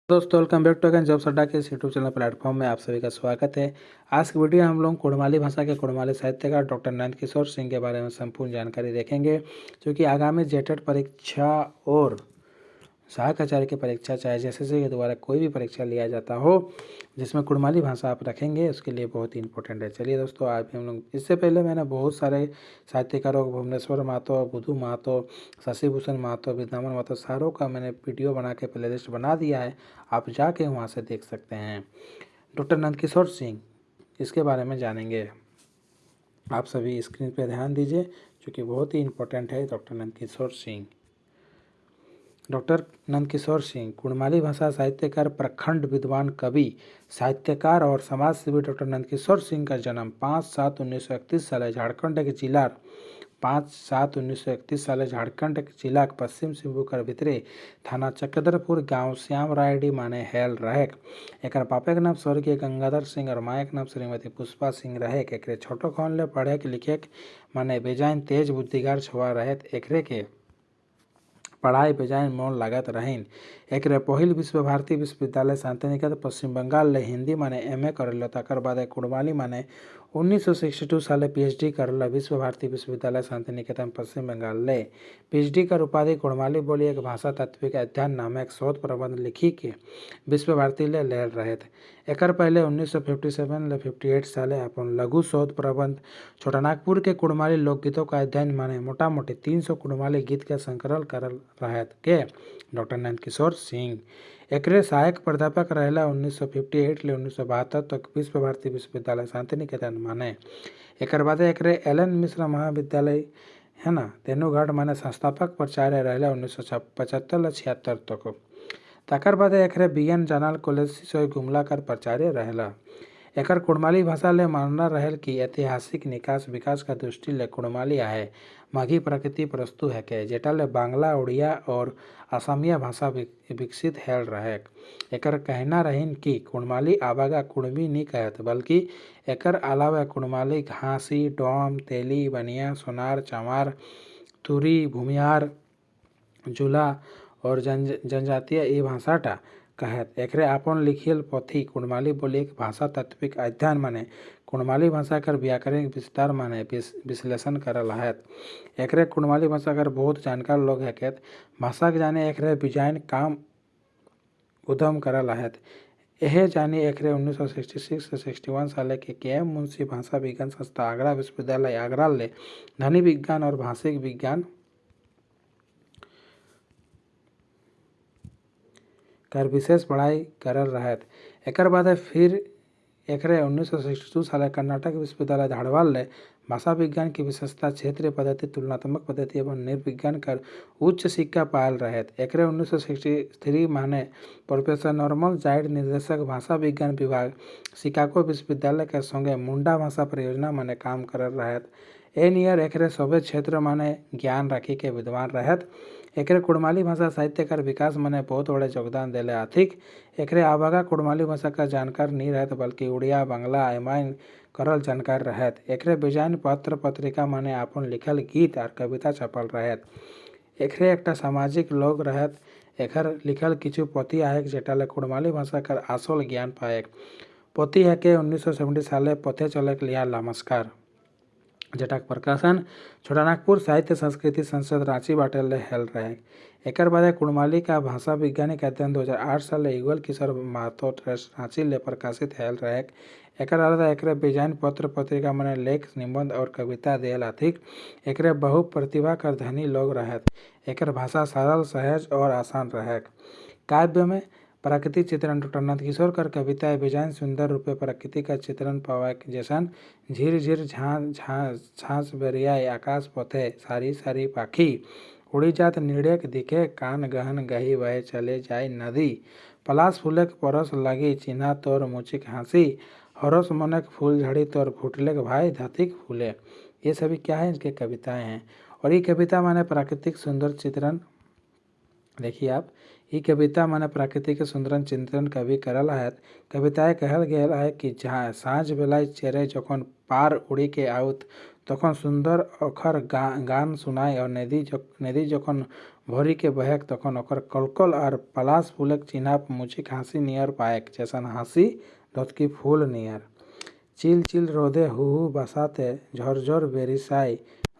दोस्तों welcome back to again jobs Adda के इस यूट्यूब चैनल प्लेटफॉर्म में आप सभी का स्वागत है। आज की वीडियो हम लोग कुड़माली भाषा के कुड़माली साहित्यकार डॉक्टर नंदकिशोर सिंह के बारे में संपूर्ण जानकारी देखेंगे, जो कि आगामी जेटेट परीक्षा और सहायक आचार्य की परीक्षा चाहे जेएसएससी के द्वारा कोई भी परीक्षा लिया जाता हो जिसमें कुड़माली भाषा आप रखेंगे उसके लिए बहुत ही इंपॉर्टेंट है। चलिए दोस्तों, आज भी हम लोग इससे पहले मैंने बहुत सारे साहित्यकारों भुवनेश्वर महतो, बुधू महतो, शशिभूषण महतो, वृंदावन महतो सारों का मैंने वीडियो बना के प्ले लिस्ट बना दिया है, आप जाके वहाँ से देख सकते हैं। डॉक्टर नंदकिशोर सिंह, इसके बारे में जानेंगे। आप सभी स्क्रीन पर ध्यान दीजिए, जो कि बहुत ही इंपॉर्टेंट है। डॉक्टर नंदकिशोर सिंह, डॉक्टर नंदकिशोर सिंह कुड़माली भाषा साहित्यकार, प्रखंड विद्वान, कवि, साहित्यकार और समाजसेवी डॉक्टर नंदकिशोर सिंह का जन्म 5/7/1931 साल झारखंड के जिला 5/7/1931 साल झारखंड के जिला पश्चिम सिंहभूम भितरे थाना चक्रधरपुर गांव श्याम रायडी माने हेल रहेक। एक बापे के नाम स्वर्गीय गंगाधर सिंह और माए के नाम श्रीमती पुष्पा सिंह रहेक। एक छोटो खन ले पढ़े लिखे माने बेजाइन तेज बुद्धिगार छुआ रहेत। एकरे के पढ़ाई बेजाय मन लागत रहीन। एक पहिल विश्व भारती विश्वविद्यालय शांतिनिकेतन पश्चिम बंगाल ले हिंदी माने एमए करल। तकर बाद कुड़माली माने 1962 साल पीएचडी करल विश्व भारती विश्वविद्यालय शांतिनिकेतन पश्चिम बंगाल ले। पीएचडी कर उपाधि कुड़माली बोली एक भाषा तात्विक अध्ययन नाम एक शोध प्रबंध लिखी के विश्व भारती ले लेल रहे। एक पहले 1957 ले 58 साल अपन लघु शोध प्रबंध छोटानागपुर के कुड़माली लोकगीतों का अध्ययन माने मोटा मोटी 300 कुड़माली गीत के संकलन करल रहत के डॉक्टर नंदकिशोर सिंह। एकरे सहायक प्राध्यापक रहेला 1958 ले 1972 तक विश्व भारती विश्वविद्यालय शांतिनिकेतन माने। एक बाद एकरे एलन मिश्र महाविद्यालय है ना तेनुघाट माने संस्थापक प्राचार्य रहेला 1975 ले 76 तक। तकर बाद एकरे बीएन जनाल कॉलेज सिसोई गुमला कर प्राचार्य रहेला। एकर कुड़माली भाषा ले मानना रहल कि ऐतिहासिक निकास विकास का दृष्टि ले कुड़माली आहे माघी प्रकृति प्रस्तु है के जेटा ले बांग्ला, उड़िया और असमिया भाषा विकसित हेल रहे। एकर कहना रहीन कि कुड़माली आवागा कुड़मी नहीं कहत, बल्कि एकर अलावा कुड़माली घासी, डोम, तेली, बनिया, सोनार, चमार, तुरी, भूमियार, जुला और जनजातीय ई भाषाटा कहत। एकरे आपन लिखियल पोथी कुड़माली बोली एक भाषा तात्विक अध्ययन माने कुड़माली भाषा कर व्याकरणिक विस्तार माने विश्लेषण करल है। एकरे कुड़माली भाषा कर बहुत जानकार लोग है के भाषा के जाने एकरे डिजाइन काम उद्यम करल है। यह जानी एकरे 1966 से 61 साल के केएम मुंशी भाषा विज्ञान संस्था आगरा विश्वविद्यालय आगरा ले ध्वनि विज्ञान और भाषिक विज्ञान कर विशेष पढ़ाई करल रहत। एक बाद फिर एकरे 1962 साल कर्नाटक विश्वविद्यालय धारवाड़ ले भाषा विज्ञान की विशेषता क्षेत्रीय पद्धति, तुलनात्मक पद्धति एवं निर्विज्ञान कर उच्च शिक्षा पायल रहत। एकरे 1963 माने प्रोफेसर नॉर्मल जाइड निर्देशक भाषा विज्ञान विभाग शिकागो विश्वविद्यालय के संगे मुंडा भाषा परियोजना माने काम करल रहत। नियर एकरे सभे क्षेत्र माने ज्ञान रखी के विद्वान रहत। एकरे कुड़माली भाषा साहित्यकार विकास माने बहुत बड़े योगदान देले आर्थिक। एकरे आवागा कुड़माली भाषा का जानकार नहीं रहत, बल्कि उड़िया, बांग्ला, एमाइन करल जानकार रहत। एकरे बेजान पत्र पत्रिका माने आपन लिखल गीत और कविता छपल रहत। एकरे एकटा सामाजिक लोग रहत। एकर लिखल किछु पोथी आहे जेटा ले कुड़माली भाषा कर आसल ज्ञान पाएक। पोथी है के 1970 साले पथे चलक लिया नमस्कार जेटा प्रकाशन छोटानागपुर साहित्य संस्कृति संसद रांची बाटे ले हेल रहे। एक बाद कुड़माली का भाषा वैज्ञानिक अध्ययन 2008 साल युगल किशोर महतो ट्रस्ट रांची ले प्रकाशित हेल रहे। एक अलावा एक बेजान पत्र पत्रिका माने लेख, निबंध और कविता देल अधिक। एक बहु प्रतिभा कर धनी लोग रहत। एक भाषा सरल, सहज और आसान रहे। काव्य में प्राकृतिक चित्रण डॉक्टर नंदकिशोर कर कविताएं बेजान सुंदर रूपे प्रकृति का चित्रण पावा जैसन झिर झिर झांस बेरियाए आकाश पथे सारी सारी पाखी उड़ी जात निर्डेक दिखे कान गहन गही बहे चले जाए नदी पलाश फूलेक परस लगी चिन्हा तोर मुचिक हंसी हरस मनक फूल झड़ी तोर फुटलेक भाई धतिक फूले। ये सभी क्या है, इनके कविताएं हैं। और ये कविता माने प्राकृतिक सुंदर चित्रण, देखिए आप, ये कविता माने प्राकृतिक सुंदर चिंतन कवि करल है। कविताएं कहल गया है कि जहाँ सांझ बेलाय चेरे जखन पार उड़ी के आउत तखन सुंदर अखर गान सुनाय और नदी जखन भरी के बहेक तखन ओकर कलकल और पलाश फूलक चिन्हाप मुछिक हासी नियर पाएक जैसन हासी धोतकी फूल नियर। चिल चिल रोदे हुहु बसाते झरझर बेरिसाई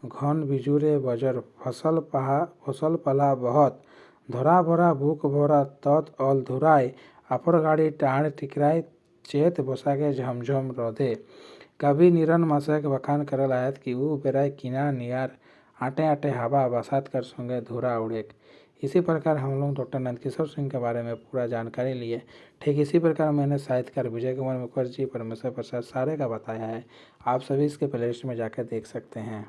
घन बिजुरे बजर फसल पला बहत धरा भरा भूख भरा तत अल धुराय आपर गाड़ी टाण टिकराय चेत बसागे झमझम रोदे। कवि निरन मसक बखान करल आयत कि ऊ बेराय किना नियर आटे आटे हवा बसात कर संगे धुरा उड़ेक। इसी प्रकार हम लोग डॉक्टर नंदकिशोर सिंह के बारे में पूरा जानकारी लिए। ठीक इसी प्रकार मैंने साहित्यकार विजय कुमार मुखर्जी, परमेश्वर प्रसाद सारे का बताया है। आप सभी इसके प्लेलिस्ट में जाकर देख सकते हैं।